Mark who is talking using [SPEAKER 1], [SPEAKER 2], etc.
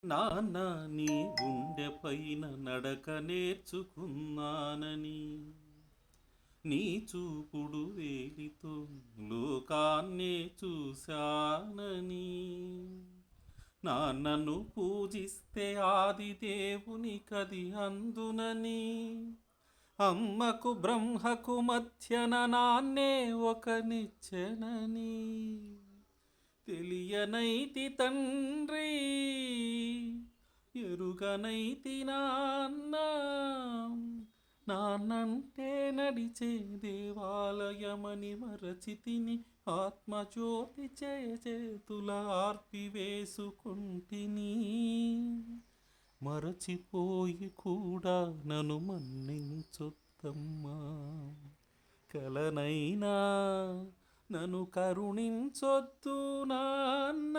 [SPEAKER 1] నాన్న నీ గుండె పైన నడక నేర్చుకున్నానని, నీ చూపుడు వేలితో లోకాన్నే చూశానని, నాన్నను పూజిస్తే ఆది దేవుని కది అందునని, అమ్మకు బ్రహ్మకు మధ్యన నాన్నే ఒక నిచ్చెనని తెలియనైతి తండ్రి, ఎరుగనైతి నాన్న. నాన్నంటే నడిచే దేవాలయమని మరచితిని, ఆత్మజ్యోతి చేతుల ఆర్పివేసుకుంటిని. మరచిపోయి కూడా నన్ను మన్నించొద్దమ్మా, కలనైనా నన్ను కరుణించొద్దు నాన్న.